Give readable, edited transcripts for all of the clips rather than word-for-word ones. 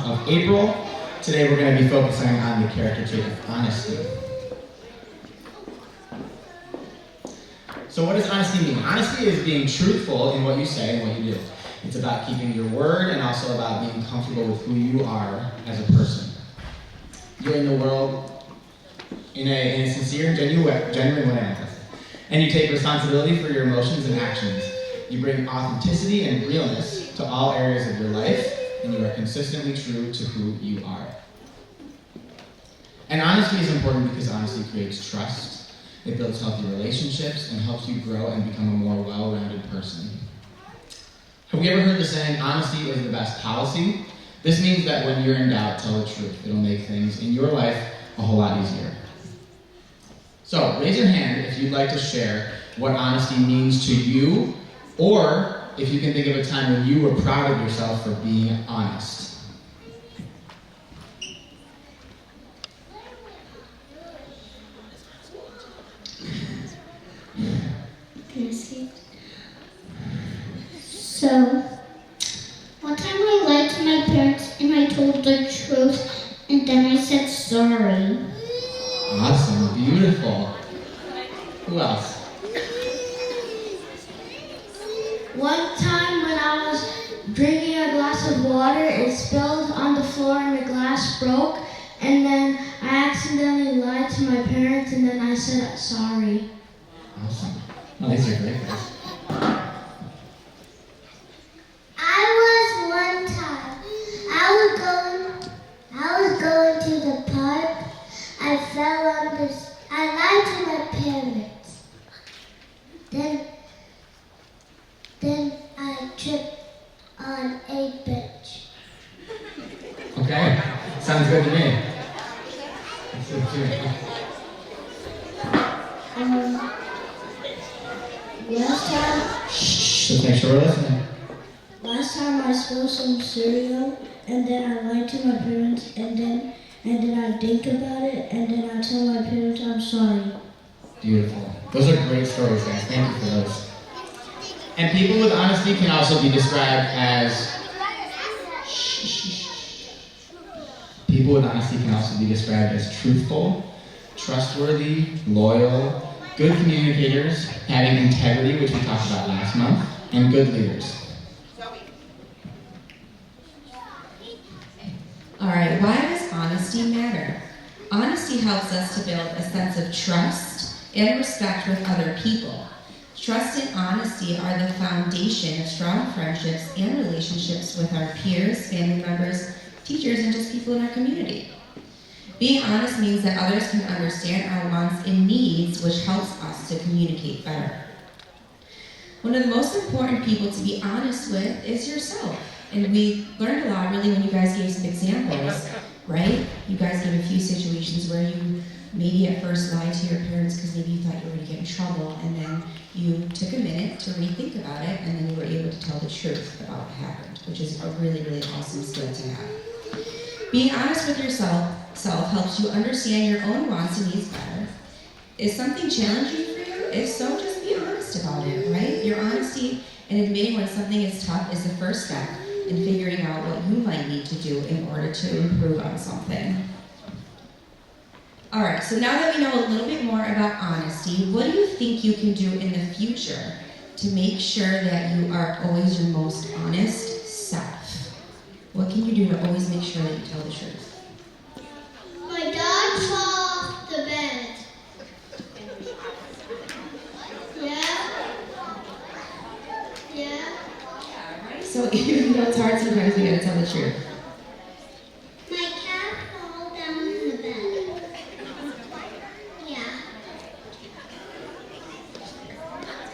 month of April. Today we're going to be focusing on the character trait of honesty. So what does honesty mean? Honesty is being truthful in what you say and what you do. It's about keeping your word and also about being comfortable with who you are as a person. You're in the world in a sincere, genuine way, and you take responsibility for your emotions and actions. You bring authenticity and realness to all areas of your life, and you are consistently true to who you are. And honesty is important because honesty creates trust. It builds healthy relationships and helps you grow and become a more well-rounded person. Have we ever heard the saying, honesty is the best policy? This means that when you're in doubt, tell the truth. It'll make things in your life a whole lot easier. So, raise your hand if you'd like to share what honesty means to you, or if you can think of a time when you were proud of yourself for being honest. Can I see? So, one time I lied to my parents and I told the truth and then I said sorry. Awesome, beautiful. Who else? One time when I was drinking a glass of water, it spilled on the floor and the glass broke, and then I accidentally lied to my parents and then I said sorry. Awesome. Oh, these are great guys. I was going to the park. I lied to my parents. Then I tripped on a bench. Okay, sounds good to me. That's so cute. Just make sure we're listening. Last time I spilled some cereal, and then I lied to my parents, and then I think about it, and then I tell my parents I'm sorry. Beautiful. Those are great stories, guys. Thank you for those. And people with honesty can also be described as... People with honesty can also be described as truthful, trustworthy, loyal, good communicators, having integrity, which we talked about last month, and good leaders. All right, why does honesty matter? Honesty helps us to build a sense of trust and respect with other people. Trust and honesty are the foundation of strong friendships and relationships with our peers, family members, teachers, and just people in our community. Being honest means that others can understand our wants and needs, which helps us to communicate better. One of the most important people to be honest with is yourself. And we learned a lot really when you guys gave some examples, right? You guys gave a few situations where you maybe at first lied to your parents because maybe you thought you were going to get in trouble, and then you took a minute to rethink about it, and then you were able to tell the truth about what happened, which is a really, really awesome skill to have. Being honest with yourself helps you understand your own wants and needs better. Is something challenging for you? If so, just be honest about it, right? Your honesty and admitting when something is tough is the first step in figuring out what you might need to do in order to improve on something. All right, so now that we know a little bit more about honesty, what do you think you can do in the future to make sure that you are always your most honest self? What can you do to always make sure that you tell the truth? My dog fell off the bed. Yeah. So even though it's hard, sometimes we gotta tell the truth. My cat fell down in the bed. Yeah.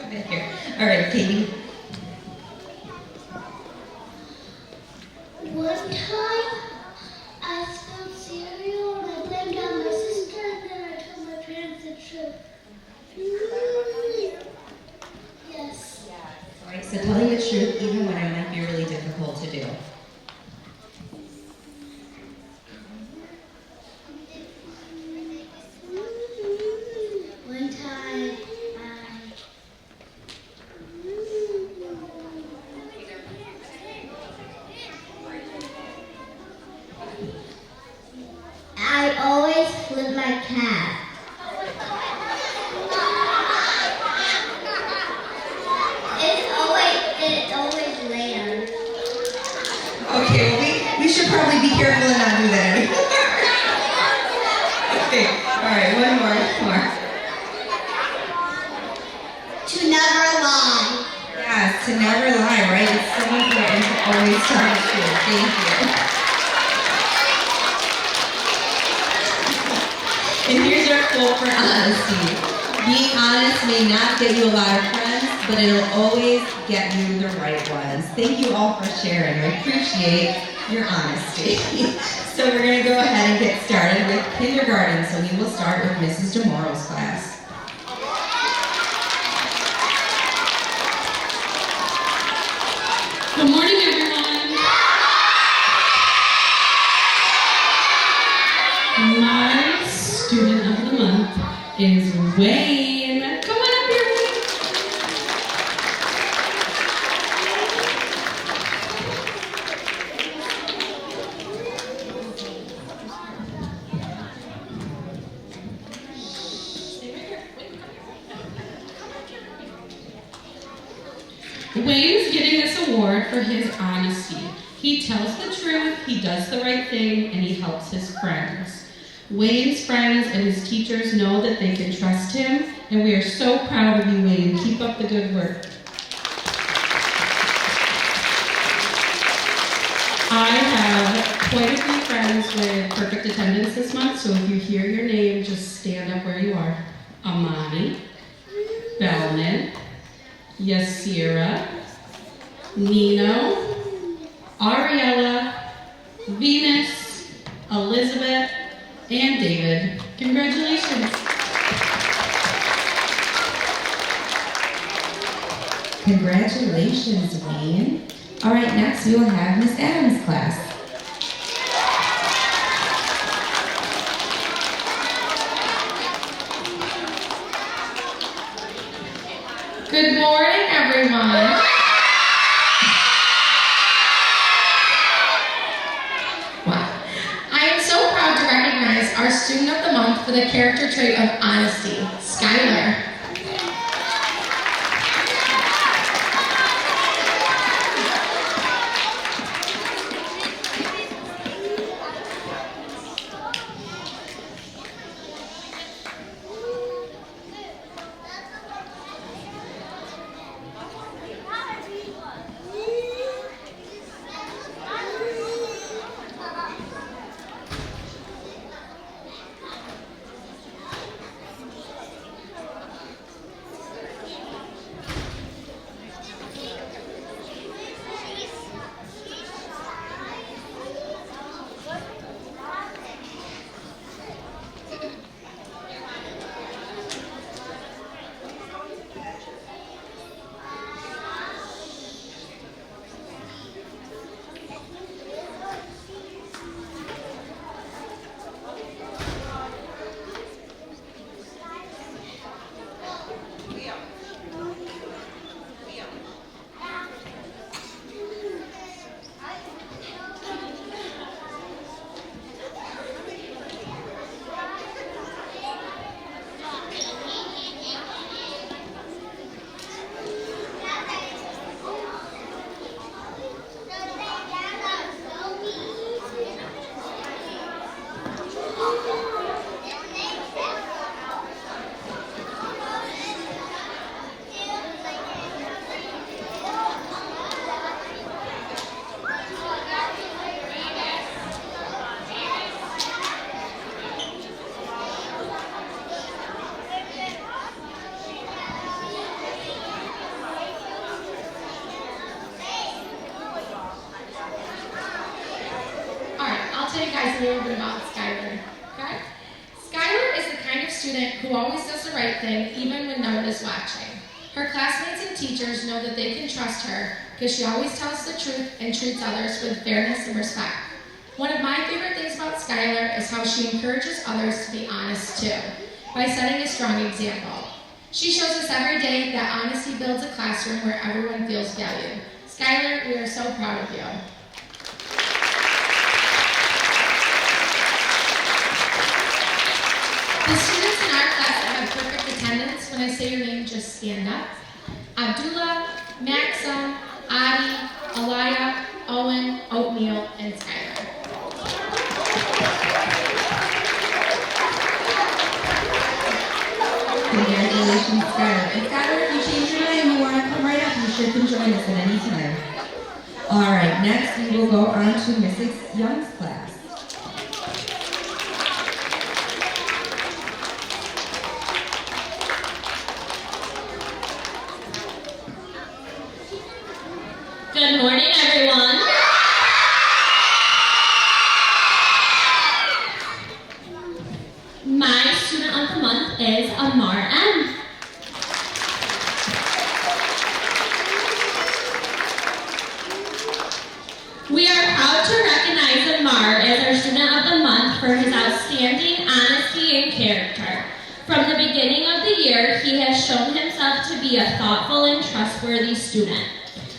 Come in here. All right, Katie. One time, I spilled cereal and I blamed it on my sister, and then I told my parents the truth. Yes. All right, so telling the truth even when it might be really difficult to do. One time, my cat. It's always later. Okay, well, we should probably be careful and not do that anymore. Okay, all right, one more. To never lie. Yes, to never lie, right? It's so important to always tell the truth. Thank you. And here's our quote for honesty. Being honest may not get you a lot of friends, but it'll always get you the right ones. Thank you all for sharing. I appreciate your honesty. So we're going to go ahead and get started with kindergarten. So we will start with Mrs. DeMoro's class. Good morning, everyone. My student of the month is Wayne. Come on up here, Wayne. Wayne is getting this award for his honesty. He tells the truth, he does the right thing, and he helps his friends. Wayne's friends and his teachers know that they can trust him, and we are so proud of you, Wayne. Keep up the good work. I have quite a few friends with perfect attendance this month, so if you hear your name, just stand up where you are. Amani, Bellman, Yasira, Nino, Ariella, Venus, Elizabeth, and David. Congratulations. Congratulations, Wayne. All right, next we will have Miss Adams' class. Good morning, everyone. Wow. I am so proud to recognize our student of the month for the character trait of honesty, Skylar. Tell you guys a little bit about Skylar. Okay? Skylar is the kind of student who always does the right thing, even when no one is watching. Her classmates and teachers know that they can trust her because she always tells the truth and treats others with fairness and respect. One of my favorite things about Skylar is how she encourages others to be honest too, by setting a strong example. She shows us every day that honesty builds a classroom where everyone feels valued. Skylar, we are so proud of you. when I say your name, just stand up. Abdullah, Maxim, Adi, Alaya, Owen, Oatmeal, and Skylar. Congratulations, Skylar. And Skylar, if you change your mind and you want to come right up, you sure can join us at any time. All right, next we will go on to Mrs. Young's class. Good morning, everyone. My student of the month is Amar M. We are proud to recognize Amar as our student of the month for his outstanding honesty and character. From the beginning of the year, he has shown himself to be a thoughtful and trustworthy student.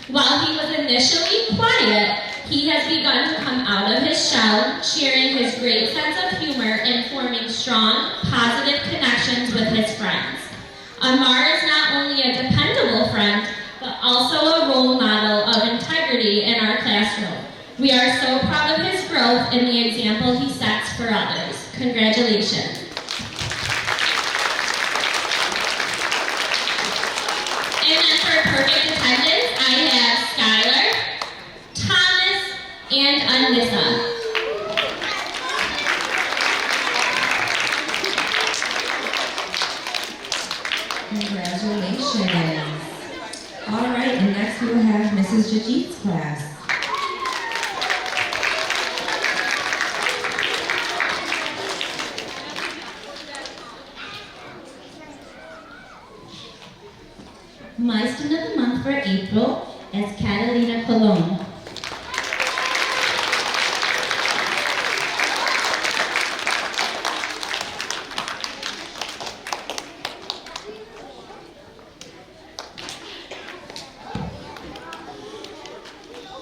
While he was initially quiet, he has begun to come out of his shell, sharing his great sense of humor and forming strong, positive connections with his friends. Amar is not only a dependable friend, but also a role model of integrity in our classroom. We are so proud of his growth and the example he sets for others. Congratulations. And then for perfect attendance, I have Skylar, Thomas, and Anissa. Congratulations. All right, and next we will have Mrs. Jajit's class. My student of the month for April is Catalina Colon.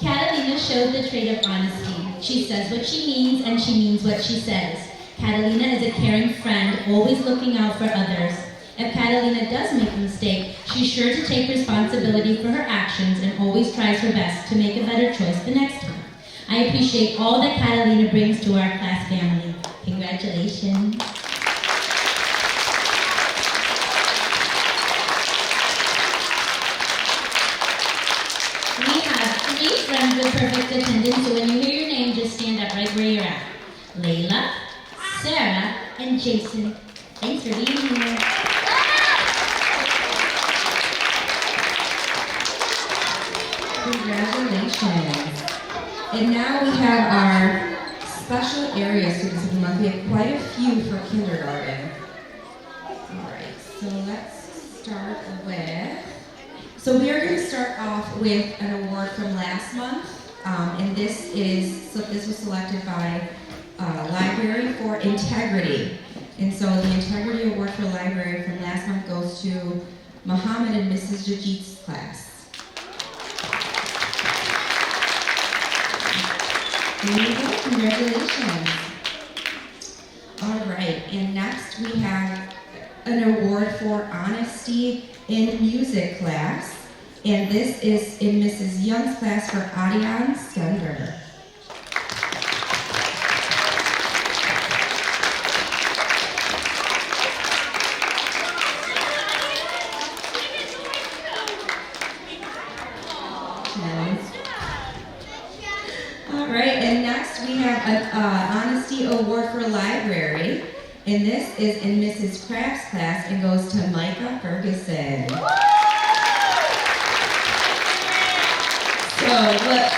Catalina shows the trait of honesty. She says what she means and she means what she says. Catalina is a caring friend, always looking out for others. If Catalina does make a mistake, she's sure to take responsibility for her actions and always tries her best to make a better choice the next time. I appreciate all that Catalina brings to our class family. Congratulations. We have 3 friends with perfect attendance, so when you hear your name, just stand up right where you're at. Layla, Sarah, and Jason. Thanks for being here. Congratulations. And now we have our special area students of the month. We have quite a few for kindergarten. All right, so let's start with, so we are going to start off with an award from last month. And this was selected by Library for Integrity. And so the Integrity Award for Library from last month goes to Muhammad and Mrs. Jajit's class. There you go. Congratulations. All right, and next we have an award for honesty in music class. And this is in Mrs. Young's class for Adian Stender. All right, and next we have an Honesty Award for Library, and this is in Mrs. Kraft's class and goes to Micah Ferguson. So what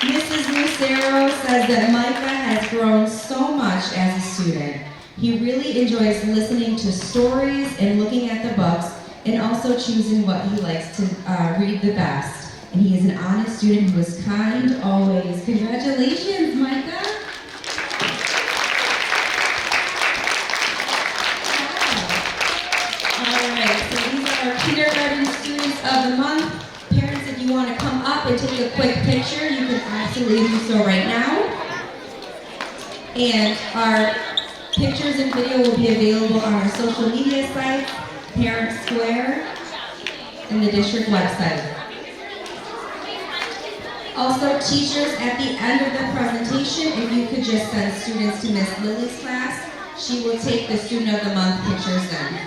Mrs. Lucero says that Micah has grown so much as a student. He really enjoys listening to stories and looking at the books, and also choosing what he likes to read the best. And he is an honest student who is kind always. Congratulations, Micah. All right, so these are our kindergarten students of the month. Parents, if you want to come up and take a quick picture, you can absolutely do so right now. And our Pictures and video will be available on our social media sites, Parent Square, and the district website. Also, teachers, at the end of the presentation, if you could just send students to Miss Lily's class, she will take the Student of the Month pictures then.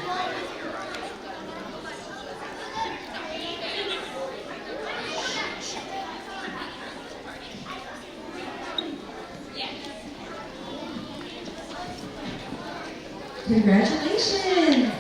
Congratulations!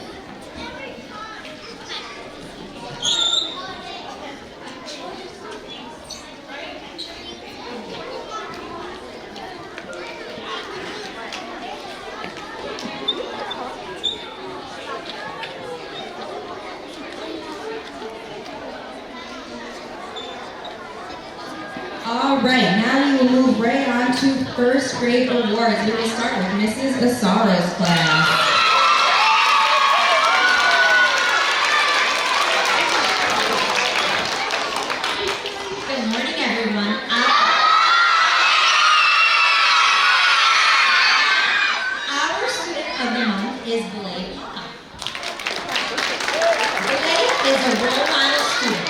All right, now we will move right on to first grade awards. We will start with Mrs. Asara's class. Good morning, everyone. Our student of the month is Blake. Blake is a role model student.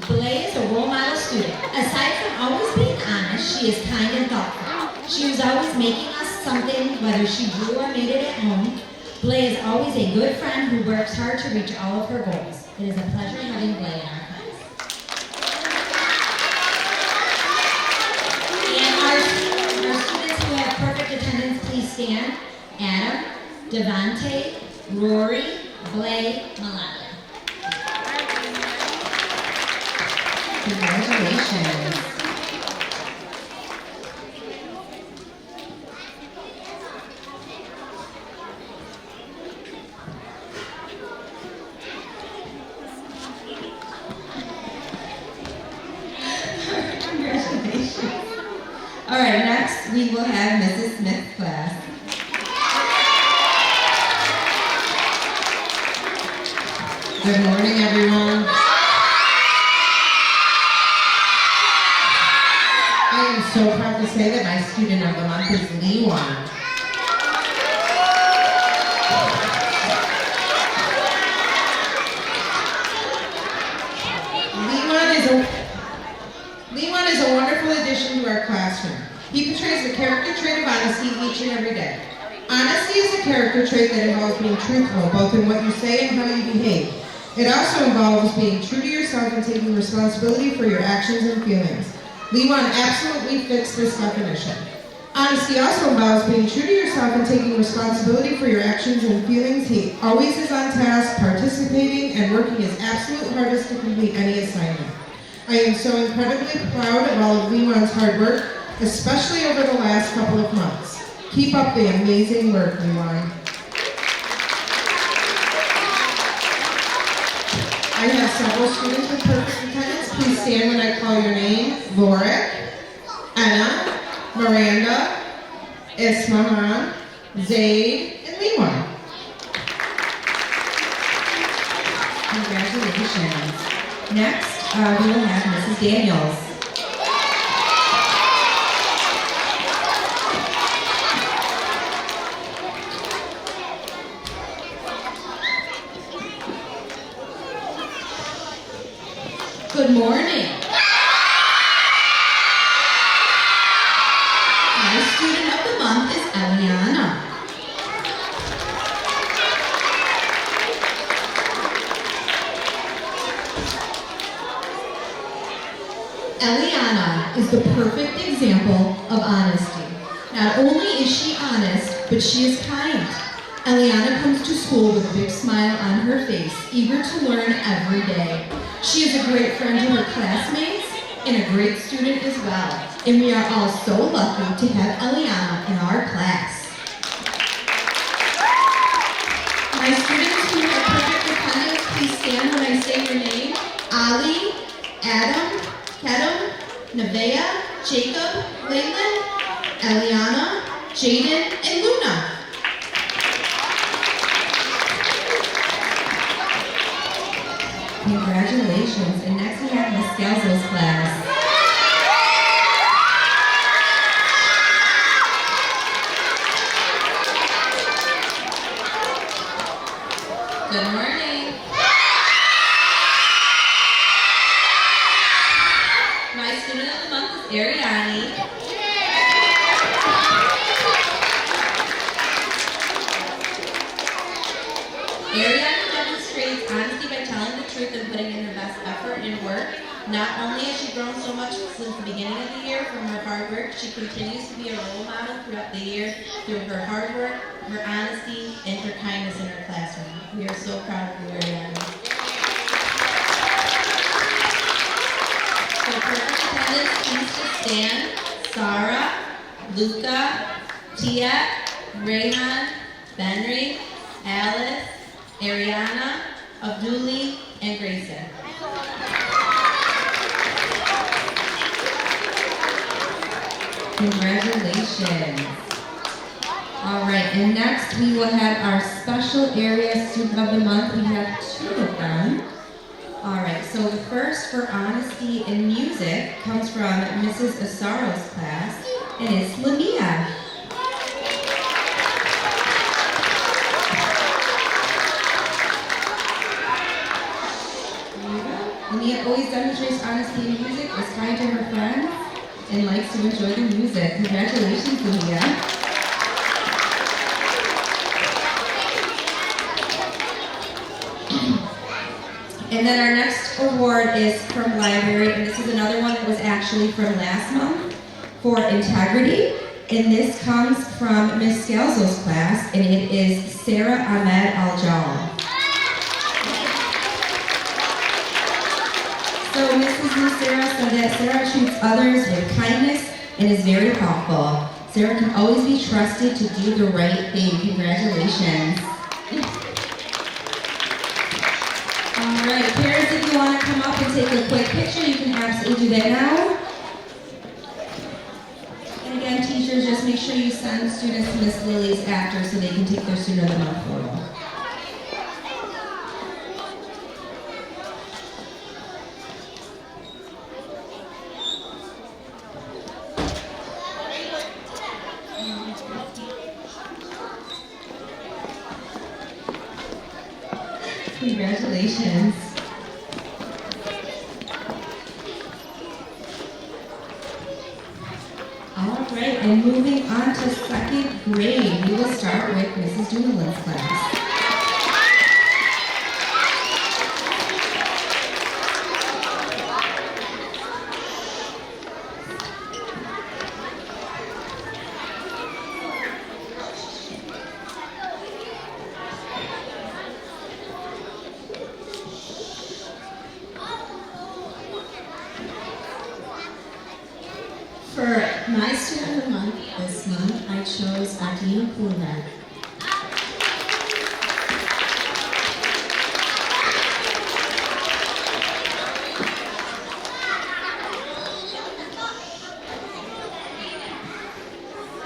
Blake is a role model student. Aside from always being honest, she is kind and thoughtful. She was always making us something, whether she grew or made it at home. Blake is always a good friend who works hard to reach all of her goals. It is a pleasure having Blake in our class. And our students who have perfect attendance, please stand. Adam, Devante, Rory, Blake, Melania. Congratulations. Congratulations. All right, next we will have Mrs. Smith's class. Good morning, everyone. I am so proud to say that my student of the month is Lewan. Lewan is a wonderful addition to our classroom. He portrays the character trait of honesty each and every day. Honesty is a character trait that involves being truthful, both in what you say and how you behave. It also involves being true to yourself and taking responsibility for your actions and feelings. Lewan absolutely fits this definition. Honesty also involves being true to yourself and taking responsibility for your actions and feelings. He always is on task, participating, and working his absolute hardest to complete any assignment. I am so incredibly proud of all of Lewan's hard work, especially over the last couple of months. Keep up the amazing work, Lewan. I have several students with perfect attendance. Please stand when I call your name. Lorik, Anna, Miranda, Ismahan, Zaid, and Lewan. Congratulations. Next, we will have Mrs. Daniels. Good morning. My student of the month is Eliana. Eliana is the perfect example of honesty. Not only is she honest, but she is kind. Eliana comes to school with a big smile on her face, eager to learn every day. She is a great friend to her classmates and a great student as well. And we are all so lucky to have Eliana in our class. My students who have perfect attendance, please stand when I say your name. Ali, Adam, Kedem, Nevaeh, Jacob, Laylan, Eliana, Jaden, and Luna. Congratulations. And next we have Ms. Scalzo's class. Not only has she grown so much since the beginning of the year from her hard work, she continues to be a role model throughout the year through her hard work, her honesty, and her kindness in her classroom. We are so proud of you, Ariana. So perfect attendance, please to stand. Sarah, Luca, Tia, Rayhan, Benry, Alice, Ariana, Abduli, and Grayson. Congratulations. All right, and next we will have our special area student of the month. We have 2 of them. All right, so the first for honesty in music comes from Mrs. Asaro's class, and it's Lamia. Lamia always demonstrates honesty in music, is kind to her friends, and likes to enjoy the music. Congratulations, Lamia. And then our next award is from library, and this is another one that was actually from last month for integrity. And this comes from Ms. Scalzo's class, and it is Sarah Ahmed Al-Jawal. So Mrs. Lucera said that Sarah treats others with kindness and is very thoughtful. Sarah can always be trusted to do the right thing. Congratulations. All right, parents, if you want to come up and take a quick picture, you can absolutely do that now. And again, teachers, just make sure you send students to Miss Lily's after so they can take their Student of the Month photo. Congratulations. All right, and moving on to 2nd grade, we will start with Mrs. Dumoulin class. For my Student of the Month this month, I chose Adine Pula.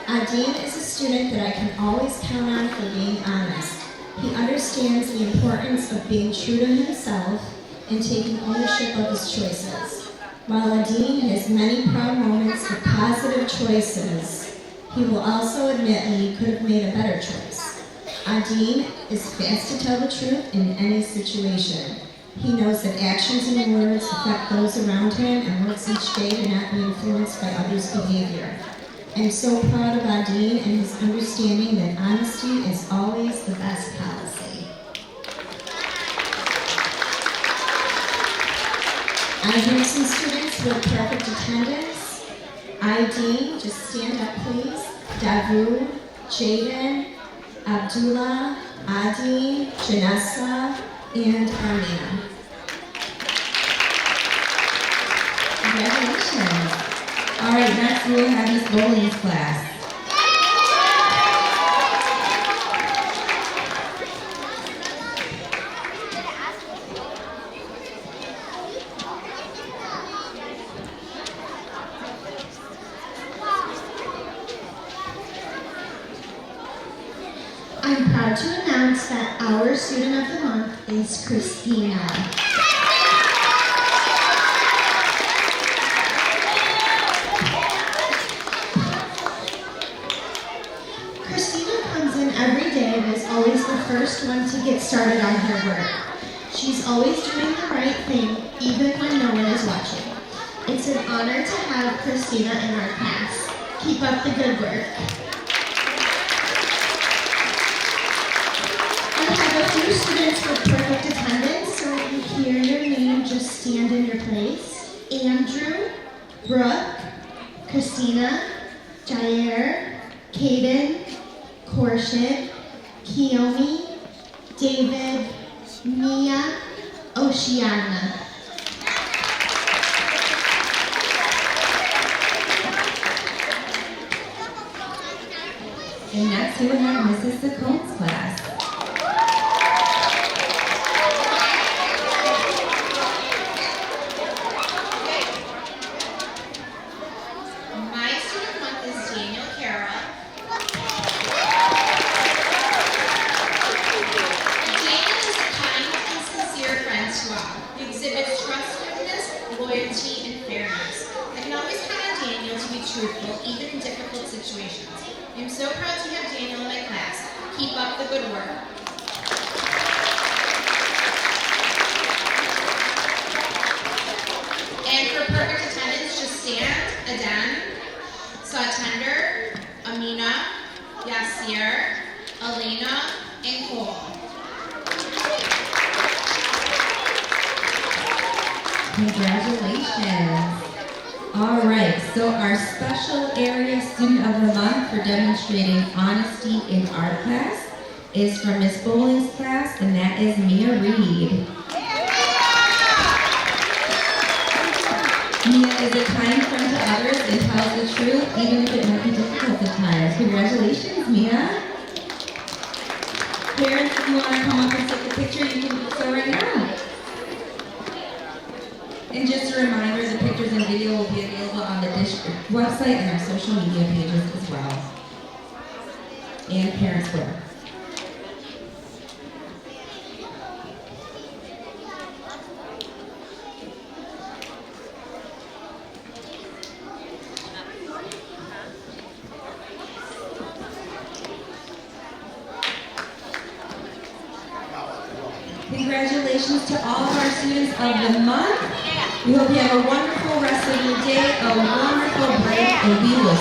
Adine is a student that I can always count on for being honest. He understands the importance of being true to himself and taking ownership of his choices. While Adine has many proud moments of positive choices, he will also admit when he could have made a better choice. Adine is fast to tell the truth in any situation. He knows that actions and words affect those around him and works each day to not be influenced by others' behavior. I'm so proud of Adine and his understanding that honesty is always the best policy. I have some students with perfect attendance. ID, just stand up please. Davu, Jaden, Abdullah, Adi, Janessa, and Armina. Congratulations. All right, next we will have Miss Bowling's class. I'm proud to announce that our Student of the Month is Christina. Christina comes in every day and is always the first one to get started on her work. She's always doing the right thing, even when no one is watching. It's an honor to have Christina in our class. Keep up the good work. I have a few students with perfect attendance, so if you hear your name, just stand in your place. Andrew, Brooke, Christina, Jair, Caden, Korshit, Kiyomi, David, Mia, Oceana. And next we will have Mrs. Sacone's class. My student month is Daniel Kara. Daniel is a kind and sincere friend to all. He exhibits trustworthiness, loyalty, and fairness. I can always count on Daniel to be truthful, even in difficult situations. I'm so proud to have Daniel in my class. Keep up the good work. And for perfect attendance, just stand. Aden, Satender, Amina, Yasir, Elena, and Cole. Congratulations. All right, so our special area student of the month for demonstrating honesty in art class is from Miss Bowling's class, and that is Mia Reed. Mia is a kind friend to others and tells the truth, even if it might be difficult at times. Congratulations, Mia. Parents, if you want to come up and take a picture, you can do so right now. And just a reminder, the pictures and video will be available on the district website and our social media pages as well. And Parents Wear. Congratulations to all of our students of the month. We hope you have a wonderful rest of your day, a wonderful break, and we will